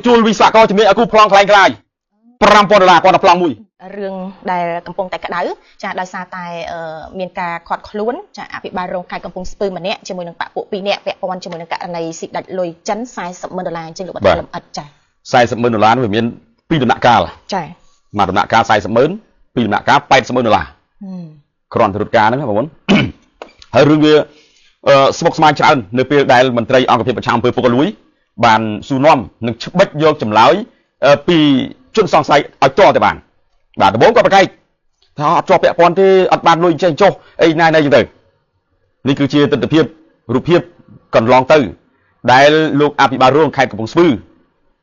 ជួលវិស្វករជំនាញឲ្យគូប្លង់ខ្លាំងខ្លាយ$5,000គាត់ទៅប្លង់មួយរឿងដែលកំពុងតែក្តៅចាដោយសារតែមានការខាត់ខ្លួនចាអភិបាលរងខេត្តកំពង់ស្ពឺម្នាក់ជាមួយនឹងបកពួក2នាក់ពាក់ព័ន្ធជាមួយនឹងករណីស៊ីដាច់លុយចិន$40,000អញ្ចឹងលោកបន្តលំអិតចា$40,000វាមាន2ដំណាក់កាលចាមួយដំណាក់កាល$40,000ពីរដំណាក់កាល$80,000គ្រាន់តែរត់ការហ្នឹងបងប្អូនហើយរឿងវាស្មុគស្មាញច្រើននៅពេលដែលមន្ត្រីអង្គភាពប្រឆាំងអំពើពុករលួយបានស៊ូនាំនឹងច្បិចយកចម្លើយពីជនសង្ស័យឲ្យទាល់តែបានបាទដំបូងក៏ប្រកែកថាអត់ជាប់ពាក់ព័ន្ធទេអត់បានលុយចេះចុះអីណែអញ្ចឹងទៅនេះគឺជាទស្សនវិជ្ជារូបភាពកន្លងទៅដែលលោកអភិបាលរងខេត្តកំពង់ស្ពឺ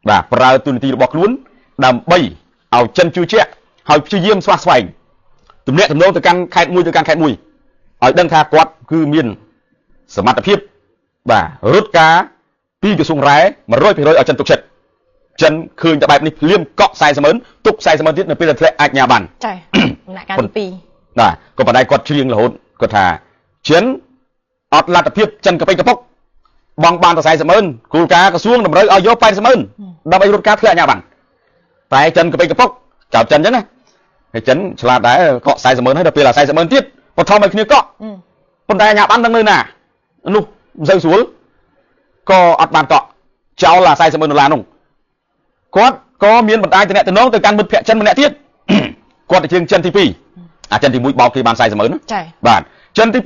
បាទប្រើទូនាទីរបស់ខ្លួនដើម្បីឲ្យចិនជឿជាក់ហើយព្យាយាមស្វះស្វែងទំនាក់ទំនងទៅកាន់ខេត្តមួយទៅកាន់ខេត្តមួយឲ្យដឹងថាគាត់គឺមានសមត្ថភាពបាទរត់ការពីក្រសួងរ៉ែ 100% ឲ្យចិនទុកចិត្តចិនឃើញតែបែបនេះភ្លាមកក់$40,000ទុក$40,000ទៀតនៅពេលដែលធ្លាក់អាចញាបានចាដំណាក់កាលទី2បាទក៏ប៉ុន្តែគាត់ច្រៀងរហូតគាត់ថាចិនអត់លទ្ធភាពចិនកប៉ិកកប៉ុកបងបានតែ$40,000គោលការណ៍ក្រសួងតម្រូវឲ្យយក$80,000ដើម្បីរត់ការធ្លាក់ញាបានតែចិនកប៉ិកកប៉ុកចោលចិនអញ្ចឹងណាហើយចិនឆ្លាតដែរកក់$40,000ហើយដល់ពេល$40,000ទៀតបថមឲ្យគ្នាកក់ប៉ុន្តែញាបានដឹងនៅណានោះមិនសូវស្រួលក៏អត់បានកក់ចោល$40,000នោះគាត់ក៏មានបណ្ដាញតំណែងទៅកាន់មិត្តភក្តិចិនម្នាក់ទៀតគាត់ទៅជើងចិនទី2ចិនទី1បោកគេបាន$40,000ណាចាបាទចិនទី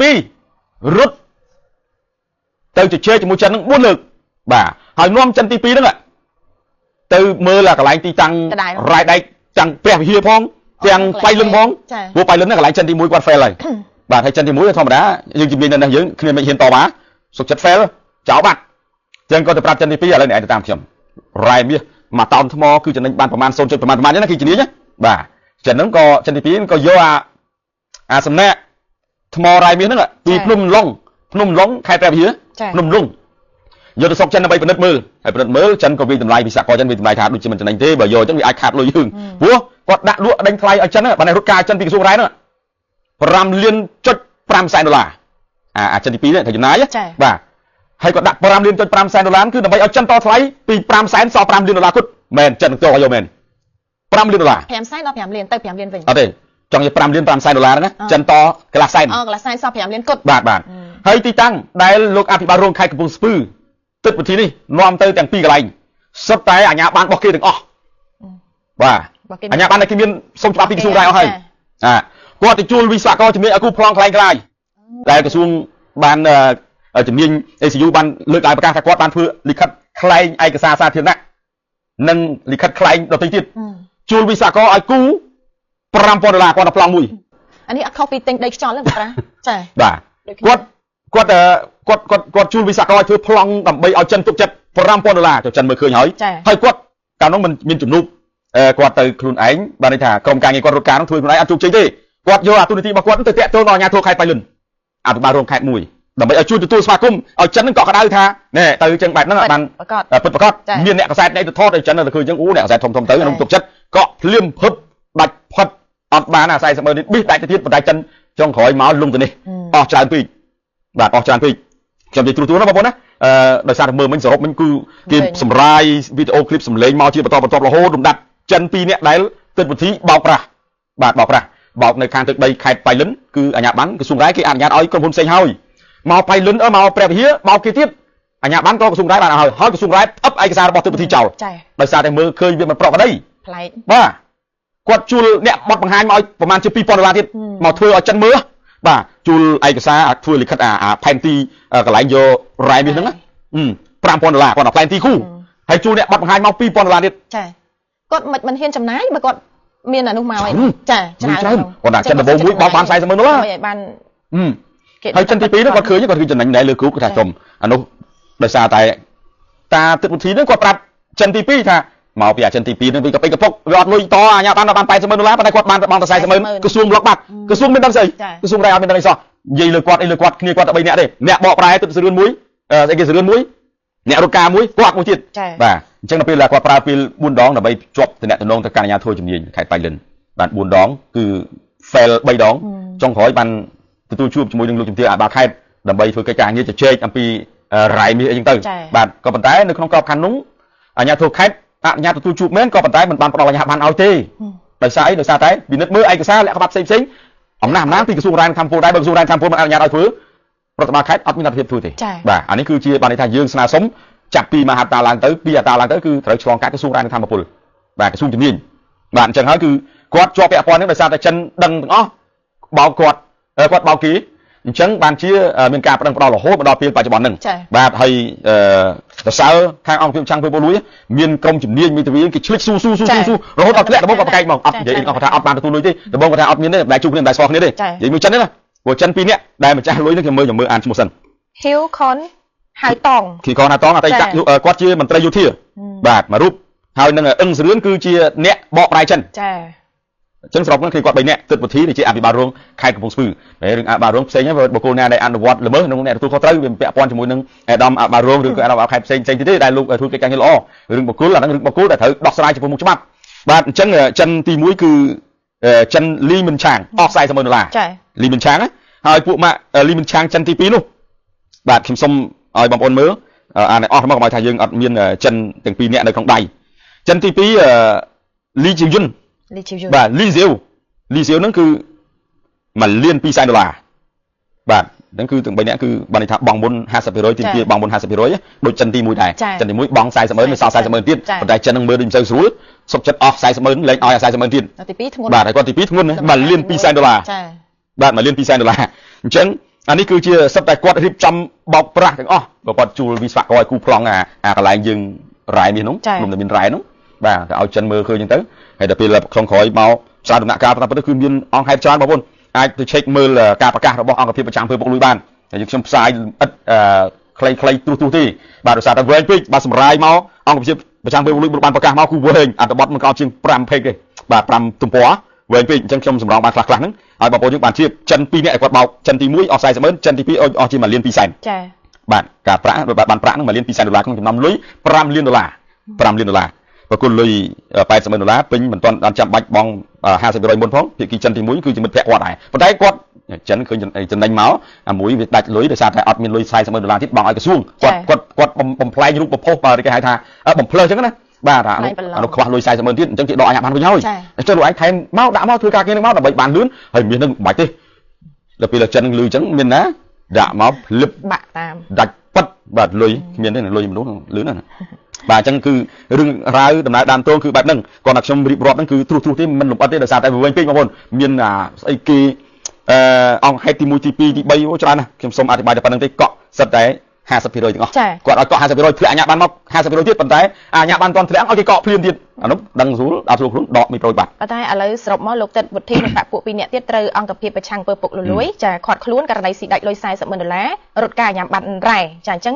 2រត់ទៅជជែកជាមួយចិននឹង4លើកបាទហើយនាំចិនទី2ហ្នឹងទៅមើលកន្លែងទីតាំងរ៉ែដែកទាំងព្រះវិហារផងទាំងបៃលិនផងព្រោះបៃលិនហ្នឹងកន្លែងចិនទី1គាត់ fail ហើយបាទហើយចិនទី1ធម្មតាយើងជំនាញនៅនេះយើងគ្នាមិនហ៊ានតបសុខចិត្ត fail ចោលបាត់អញ្ចឹងគាត់ទៅប្រាប់ចិនទី2ឥឡូវនេះឯងទៅតាមខ្ញុំរ៉ែមាសមកតោនថ្មគឺចំណេញបានប្រមាណ 0.ប្រមាណហ្នឹងគឺជំនាញណាបាទចិនហ្នឹងក៏ចិនទី2ក៏យកអាសំណាក់ថ្មរ៉ែមាសហ្នឹងពីភ្នំឡុងខេត្តព្រះវិហារភ្នំឡុងយកទៅសុកចិនដើម្បីពិនិត្យមើលហើយពិនិត្យមើលចិនក៏វាតម្លៃវិស្វករចិនវាតម្លៃថាដូចជាមិនចំណេញទេបើយកអញ្ចឹងវាអាចខាតលុយយើងព្រោះគាត់ដាក់លក់ដេញថ្លៃឲ្យចិនបានរត់ការចិនពីក្រសួងរ៉ែហ្នឹង$5.500,000អាចិនទី2ហ្នឹងថាចំណាយបាទហើយគាត់ដាក់$5.500,000គឺដើម្បីឲ្យចិនតថ្លៃពី$500,000សល់$5,000,000គាត់មែនចិនទៅយកមែន$5,000,000 $500,000ដល់$5,000,000ទៅ$5,000,000វិញអត់ទេចង់និយាយ$5,500,000ណាចិនតកន្លះសែនកន្លះសែនសល់$5,000,000គាត់បាទហើយទីតាំងដែលលោកអភិបាលរងខេត្តកំពង់ស្ពឺទឹកវិធីនេះនាំទៅទាំងពីរកន្លែងសុទ្ធតែអាជ្ញាប័ណ្ណរបស់គេទាំងអស់បាទអាជ្ញាប័ណ្ណដែលគេមានសុំច្បាប់ពីក្រសួងរ៉ែអស់ហើយគាត់ទៅជួលវិស្វករជំនាញឲ្យគូប្លង់ខ្លាំងខ្លាយដែលក្រសួងបានជំនាញ ACU បានលើកឡើងប្រកាសថាគាត់បានធ្វើលិខិតខ្លែងឯកសារសាធារណៈនិងលិខិតខ្លែងដទៃទៀតជួលវិស្វករឲ្យគូ$5,000គាត់ទៅប្លង់មួយអានេះអត់ខុសពីទិញដីខ្យល់ទេបងប្រាចាបាទគាត់ជួលវិស្វករឲ្យធ្វើប្លង់ដើម្បីឲ្យចិនទុកចិត្ត$5,000ទៅចិនមើលឃើញហើយគាត់កាលនោះមិនមានជំនួបគាត់ទៅខ្លួនឯងបានន័យថាក្រុមការងារគាត់រត់ការនោះធ្វើខ្លួនឯងអត់ជោគជ័យទេគាត់យកអាទូនាទីរបស់គាត់ទៅតាក់ទងដល់អាជ្ញាធរខេត្តបៃលិនអភិបាលរងខេត្តមួយដើម្បីឲ្យជួយទទួលស្វាគមន៍ឲ្យចិននឹងកក់ក្ដៅថាណែទៅចឹងបែបហ្នឹងបានពិតប្រាកដមានអ្នកកសែតអ្នកទៅថតឲ្យចិនទៅឃើញចឹងអូអ្នកកសែតធំទៅក្នុងទុកចិត្តកក់ភ្លាមផុតដាច់ផុតអត់បាន$40,000នេះប៊ីសដាច់ទៅទៀតប៉ុន្តែចិនចុងក្រោយមកលងទៅនេះអស់ច្រើនពេកបាទអស់ច្រើនពេកខ្ញុំនិយាយទូណាបងប្អូនណាដោយសារតែមើលមិញសរុបមិញគឺគេសម្រាយវីដេអូឃ្លីបសម្លេងមកជាបន្តរហូតរំដាប់ចិន2នាក់ដែលទិដ្ឋវិធីបោកប្រាស់បាទបោកប្រាស់បោកនៅខាងទឹកដីខេត្តបៃលិនគឺអាជ្ញាប័ណ្ណក្រសួងរ៉ែគេអនុញ្ញាតឲ្យក្រុមហ៊ុនផ្សេងហើយមកបៃលិនមកព្រះវិហារបោកគេទៀតអាជ្ញាប័ណ្ណក៏ក្រសួងរ៉ែបានឲ្យហើយក្រសួងរ៉ែផ្អឹបឯកសាររបស់ទិដ្ឋវិធីចោលដោយសារតែមើលឃើញវាមិនប្រក្រតីប្លែកបាទគាត់ជួលអ្នកបត់បង្ហាញមកឲ្យប្រហែលជា$2,000ទៀតមកធ្វើឲ្យចិនមើលបាទជួលឯកសារធ្វើលិខិតអាផែនទីកន្លែងយករ៉ែមាសហ្នឹង$5,000គាត់អាផែនទីគូហើយជួលអ្នកបត់បង្ហាញមក$2,000ទៀតចាគាត់មិនហ៊ានចំណាយបើគាត់មានអានោះមកហើយចាច្រើនគាត់ដាក់ចិនដំបូងមួយបោកបាន$40,000ឲ្យបានហើយចិនទី2ហ្នឹងគាត់ឃើញគាត់គឺចំណេញដែរលើគ្រូគាត់ថាចំអានោះដោយសារតែតាទឹកវិធីហ្នឹងគាត់ប្រាប់ចិនទី2ថាមកពីអាចិនទី2ហ្នឹងវាក៏ពេកកពុកវាអត់លុយតអាជ្ញាប័ណ្ណបាន$80,000ប៉ុន្តែគាត់បានតែ$40,000ក្រសួងប្លុកបាត់ក្រសួងមានដឹងស្អីក្រសួងរ៉ែអត់មានដឹងអីសោះនិយាយលើគាត់គ្នាគាត់តែ3នាក់ទេអ្នកបកប្រែទឹកសរឿនមួយស្អីគេសរឿនមួយអ្នករត់ការមួយគាត់មួយទៀតបាទអញ្ចឹងដល់ពេលគាត់ប្រើពេល4ដងដើម្បីជាប់តំណែងទៅកាន់អាជ្ញាធរជំនាញខេត្តបៃលិនបាន4ដងគឺ fail 3ដងចុងក្រោយបានទទួលជួបជាមួយនឹងលោកជំទាវអាបាខេត្តដើម្បីធ្វើកិច្ចការងារជជែកអំពីរ៉ែមាសអីចឹងទៅបាទក៏ប៉ុន្តែនៅក្នុងក្របខ័ណ្ឌនោះអាជ្ញាធរខេត្ត អនុញ្ញាតទទួលជួបមែនក៏ប៉ុន្តែមិនបានផ្ដល់អាជ្ញាប័ណ្ណឲ្យទេដោយសារអីដោយសារតែពិនិត្យមើលឯកសារលក្ខខណ្ឌផ្សេងអំណាចពីក្រសួងរាយកម្មពលដែរបើក្រសួងរាយកម្មពលមិនអនុញ្ញាតឲ្យធ្វើរដ្ឋបាលខេត្តអត់មានលទ្ធភាពធ្វើទេបាទអានេះគឺជាបានន័យថាយើងស្នើសុំចាប់ពីមហាតាឡើងទៅពីអតាឡើងទៅគឺត្រូវឆ្លងកាត់ក្រសួងរាយកម្មពលបាទក្រសួងជំនាញបាទអញ្ចឹងហើយគឺគាត់ជាប់ពាក់ព័ន្ធនឹងដោយសារតែចិនដឹងទាំងអស់បោកគាត់បោកគេអញ្ចឹងបានជាមានការប្តឹងផ្តល់រហូតមកដល់ពេលបច្ចុប្បន្នហ្នឹងបាទហើយសរសើរខាងអង្គភាពចាំងធ្វើពលលួយមានក្រុមជំនាញមីតាវីគេឆ្លិចស៊ូរហូតដល់ធ្លាក់ដំបងក៏ប្រកែកមកអត់និយាយអត់ថាអត់បានទទួលលុយទេដំបងគាត់ថាអត់មានទេមិនដែលជួបគ្នាមិនដែលស្គាល់គ្នាទេនិយាយមួយចិនទេណាព្រោះចិនពីរនាក់ដែលម្ចាស់លុយនេះខ្ញុំមើលអានឈ្មោះសិនហ៊ីវខុនហៅតងហ៊ីវខុនហៅតងអតីតគាត់ជាមន្ត្រីយោធាបាទមួយរូបហើយនឹងអឹងសរឿនគឺជាអ្នកបកប្រែចិនអញ្ចឹងសរុបហ្នឹងគឺគាត់3នាក់ទឹកវិធីនេះជាអភិបាលរងខេត្តកំពង់ស្ពឺតែរឿងអភិបាលរងផ្សេងហ្នឹងបុគ្គលណាដែលអនុវត្តល្មើសក្នុងអ្នកទទួលខុសត្រូវវាពាក់ព័ន្ធជាមួយនឹងអាដាមអភិបាលរងឬក៏អាដាមខេត្តផ្សេងទៀតទេដែលលោកធ្វើកិច្ចការងារល្អរឿងបុគ្គលអាហ្នឹងរឿងបុគ្គលដែលត្រូវដោះស្រាយចំពោះមុខច្បាប់បាទអញ្ចឹងចិនទី1គឺចិនលីមិនឆាងអស់$40,000ចាលីមិនឆាងហើយពួកម៉ាក់លីមិនឆាងចិនទី2នោះបាទខ្ញុំសូមឲ្យបងប្អូនមើលអានេះអស់មកកុំឲ្យថាយើងអត់មានចិនទាំងពីរនាក់នៅក្នុងដៃចិនទី2លីជីវយុនបាទលីសៀវហ្នឹងគឺ$1,200,000បាទហ្នឹងគឺទាំង3នាក់គឺបានន័យថាបង់មុន50%ទី2បង់មុន50%ដូចចិនទី1ដែរចិនទី1បង់$40,000មានសល់$40,000ទៀតប៉ុន្តែចិននឹងមើលដូចមិនសូវស្រួលសុខចិត្តអស់$40,000លេងឲ្យ$40,000ទៀតទី2ធ្ងន់បាទហើយគាត់ទី2ធ្ងន់$1,200,000ចាបាទ$1,200,000អញ្ចឹងអានេះគឺជាសិតតែគាត់រៀបចំបោកប្រាស់ទាំងអស់បើគាត់ជួលវិស្វករឲ្យគូប្លង់អាកន្លែងយើងរ៉ែនេះនោះខ្ញុំតែមានរ៉ែនោះបាទទៅឲ្យចិនមើលឃើញអញ្ចឹងទៅហើយដល់ពេលក្នុងក្រោយមកសារដំណាក់កាលបន្តទៅគឺមានអង្គហេតុច្រើនបងប្អូនអាចទៅឆែកមើលការប្រកាសរបស់អង្គភាពប្រចាំធ្វើពុកលួយបានហើយខ្ញុំផ្សាយឥតខ្លីទ្រុសទេបាទដោយសារតែវែងពេកបាទសម្រាយមកអង្គភាពប្រចាំធ្វើពុកលួយបានប្រកាសមកគឺវែងអត្ថបទមិនក៏ជាង5 ពេកទេបាទ5ទំព័រវែងពេកអញ្ចឹងខ្ញុំសម្រងបានខ្លះហ្នឹងហើយបងប្អូនយើងបានជៀបចិន2នាក់គាត់បោកចិនទី1អស់$40,000ចិនទី2អស់ជា$1,200,000ចាបាទការប្រាក់បានប្រាក់ហ្នឹង$1,200,000ក្នុងចំណោមលុយ$5,000,000$5,000,000បើគុណលុយ$80,000ពេញមិនទាន់ចាំបាច់បង់50%មុនផងភាគីចិនទី1គឺជាមិត្តភក្តិគាត់ដែរប៉ុន្តែគាត់ចិនឃើញចំណេញមកអាមួយវាដាច់លុយដោយសារតែអត់មានលុយ$40,000ទៀតបង់ឲ្យក្រសួងគាត់បំផ្លែងរូបប្រភពបាទគេហៅថាបំភ្លើអញ្ចឹងណាបាទអានោះខ្វះលុយ$40,000ទៀតអញ្ចឹងគេដកអាជ្ញាប័ណ្ណវិញហើយអញ្ចឹងលោកឯងថែមមកដាក់មកធ្វើការងារនឹងមកដើម្បីបានលឿនហើយមាននឹងមិនបាច់ទេដល់ពេលចិននឹងលឺអញ្ចឹងមានណាដាក់មកភ្លឹបបាក់តាមដាច់ប៉ិតបាទលុយគ្មានទេលុយមនុស្សលឿនណាបាទអញ្ចឹងគឺរឿងរ៉ាវដំណើរដើមតងគឺបែបហ្នឹងគាត់ថាខ្ញុំរៀបរាប់ហ្នឹងគឺទ្រុសទេមិនលំអិតទេដោយសារតែវិញពេកបងប្អូនមានស្អីគេអង្គហេតុទី1ទី2ទី3អូច្រើនណាស់ខ្ញុំសូមអធិប្បាយតែប៉ុណ្្នឹងទេកក់សិតតែ50%ទាំងអស់គាត់ឲ្យកក់50%ធ្លាក់អាជ្ញាប័ណ្ណមក50%ទៀតប៉ុន្តែអាជ្ញាប័ណ្ណគាត់ធ្លាក់ឲ្យគេកក់ភ្លាមទៀតអានោះដឹងស្រួលអត់ស្រួលខ្លួនដក100បាត់ប៉ុន្តែឥឡូវសរុបមកលោកទឹកវុធីនិងបកពួក2នាក់ទៀតត្រូវអង្គភាពប្រឆាំងពើពុកលលួយចាខាត់ខ្លួនករណីស៊ីដាច់លុយ$40,000រត់ការអាជ្ញាប័ណ្ណរ៉ែចាអញ្ចឹង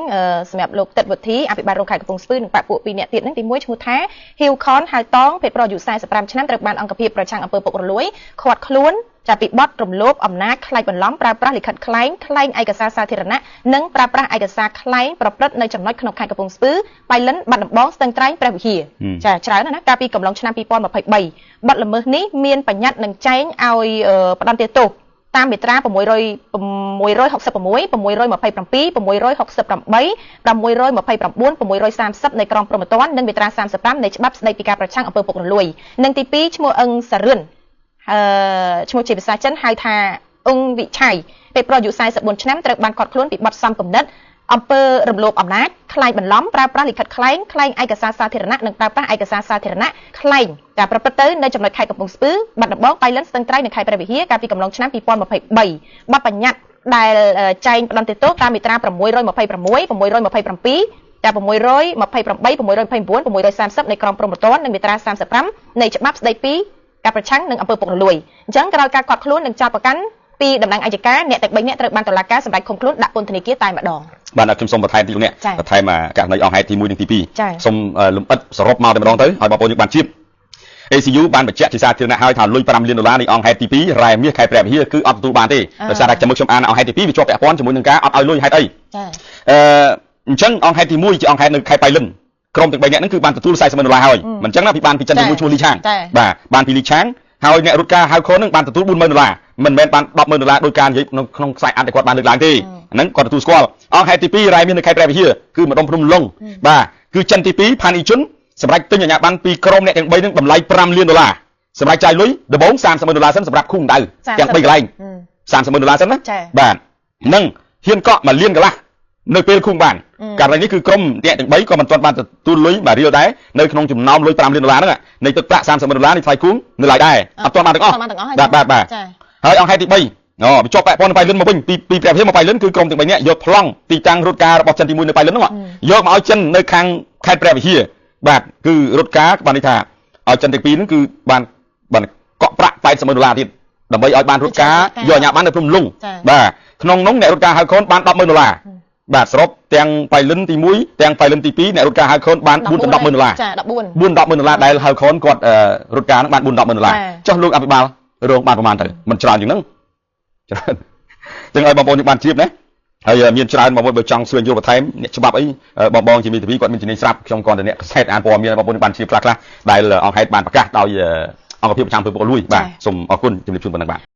សម្រាប់លោកទឹកវុធីអភិបាលរងខេត្តកំពង់ស្ពឺនិងបកពួក2នាក់ទៀតហ្នឹងទី1ឈ្មោះថាហ៊ីវខុនហៅតងភេទប្រុសអាយុ45ឆ្នាំត្រូវបានអង្គភាពប្រឆាំងអំពើពុករលួយខាត់ខ្លួនចាពីបទរំលោភអំណាចខ្លាចបន្លំប្រើប្រាស់លិខិតក្លែងឯកសារសាធារណៈនិងប្រើប្រាស់ឯកសារក្លែងប្រព្រឹត្តនៅចំណុចក្នុងខេត្តកំពង់ស្ពឺបៃលិនបាត់ដំបងស្ទឹងត្រែងព្រះវិហារចាច្រើនណាស់កាលពីកំឡុងឆ្នាំ2023បទល្មើសនេះមានបញ្ញត្តិនឹងចែងឲ្យផ្ដន្ទាទោសតាមមាត្រា666 627 668 629 630នៃក្រមព្រហ្មទណ្ឌនិងមាត្រា35នៃច្បាប់ស្តីពីការប្រឆាំងអំពើពុករលួយនិងទី2ឈ្មោះអឹងសារឿនឈ្មោះជាភាសាចិនហៅថាអ៊ុងវិឆ័យពេលប្រុសអាយុ44ឆ្នាំត្រូវបានឃាត់ខ្លួនពីបទសំគំនិតអំពើរំលោភអំណាចក្លែងបន្លំប្រើប្រាស់លិខិតក្លែងឯកសារសាធារណៈនិងប្រើប្រាស់ឯកសារសាធារណៈក្លែងតែប្រព្រឹត្តទៅនៅចំណុចខេត្តកំពង់ស្ពឺបាត់ដំបងបៃលិនស្ទឹងត្រែងនិងខេត្តព្រះវិហារកាលពីកំឡុងឆ្នាំ2023បទបញ្ញត្តិដែលចែងផ្ដន្ទាទោសតាមមាត្រា626 627តែ628 629 630នៃក្រមព្រហ្មទណ្ឌនិងមាត្រា35នៃច្បាប់ស្តីពីការប្រឆាំងនឹងអំពើពុករលួយអញ្ចឹងក្រោយការឃាត់ខ្លួននិងចោទប្រកាន់ពីតំណែងអัยការអ្នកទាំង3នាក់ត្រូវបានតុលាការសម្រេចឃុំខ្លួនដាក់ពន្ធនាគារតែម្ដងបាទខ្ញុំសូមបន្ថែមទីលោកអ្នកបន្ថែមករណីអង្គហេតុទី1និងទី2សូមលំអិតសរុបមកតែម្ដងទៅឲ្យបងប្អូនយើងបានជៀប ACU បានបញ្ជាក់ជាសាធារណៈហើយថាលុយ$5,000,000នៃអង្គហេតុទី2រ៉ែមាសខេត្តព្រះវិហារគឺអត់ទទួលបានទេដោយសារតែខ្ញុំអានអង្គហេតុទី2វាជាប់ពាក់ព័ន្ធជាមួយនឹងការអត់ឲ្យលុយហេតុអីអញ្ចឹងអង្គហេតុទី1ជាអង្គហេតុនៅខេត្តបៃលិនក្រុមទាំង3នាក់ហ្នឹងគឺបានទទួល$40,000ហើយមិនអញ្ចឹងណាពីបានពីចិនទី1ឈ្មោះលីឆាងបាទបានពីលីឆាងហើយអ្នករត់ការហៅខុននឹងបានទទួល$40,000មិនមែនបាន$10,000ដោយការនិយាយក្នុងខ្សែអត្ថគាត់បានលើកឡើងទេហ្នឹងគាត់ទទួលស្គាល់អង្គហេតុទី2រ៉ែមាសនៅខេត្តព្រះវិហារគឺម្ដុំភ្នំឡុងបាទគឺចិនទី2ផានអ៊ីជុន សម្រាប់ទិញអាជ្ញាប័ណ្ណពីក្រុមអ្នកទាំង3នឹងតម្លៃ$5 លានសម្រាប់ចាយលុយដំបូង$30,000សិនសម្រាប់ឃុំដៅទាំង3កន្លែង$30,000សិនណាបាទនឹងហ៊ានកក់1 លានកន្លះនៅពេលឃុំបានករណីនេះគឺក្រុមអ្នកទាំង3ក៏មិនទាន់បានទទួលលុយបាទរៀលដែរនៅក្នុងចំណោមលុយ$5 លានហ្នឹងនៃទឹកប្រាក់$30,000នេះថ្លៃគូនៅឡើយដែរអត់ទាន់បានទាំងអស់បាទហើយអង្គហេតុទី3បញ្ចុះពាក់ព័ន្ធនៅបៃលិនមកវិញពីព្រះវិហារមកបៃលិនគឺក្រុមទាំង3នាក់យកប្លង់ទីតាំងរត់ការរបស់ចិនទី1នៅបៃលិនហ្នឹងយកមកឲ្យចិននៅខាងខេត្តព្រះវិហារបាទគឺរត់ការបានន័យថាឲ្យចិនទាំងពីរហ្នឹងគឺបានកក់ប្រាក់$80,000ទៀតដើម្បីឲ្យបានរត់ការយកអាជ្ញាប័ណ្ណនៅព្រំលុងបាទក្នុងនោះអ្នករត់ការហៅខូនបាន$10,000បាទសរុបទាំងបៃលិនទី1ទាំងបៃលិនទី2អ្នករត់ការហៅខូនបាន$4 ទៅ$10,000ចា$4 ដែលហៅខូនគាត់រត់ការហ្នឹងបាន$4 ចុះលោកអភិបាលរងបានប្រហែលទៅមិនច្រើនជាងហ្នឹងច្រើនចឹងឲ្យបងប្អូនយើងបានជ្រាបណាហើយមានច្រើនបងប្អូនបើចង់ស្វែងយល់បន្ថែមអ្នកច្បាប់អីបងជាមីធាវីគាត់មានជំនាញស្រាប់ខ្ញុំគាត់តែអ្នកខ្សែអានព័ត៌មានបងប្អូនបានជ្រាបខ្លះដែលអង្គហេតុបានប្រកាសដោយអង្គភាពប្រចាំធ្វើពុករលួយបាទសូមអរគុណជំរាបជូនប៉ុណ្ណឹងបាទ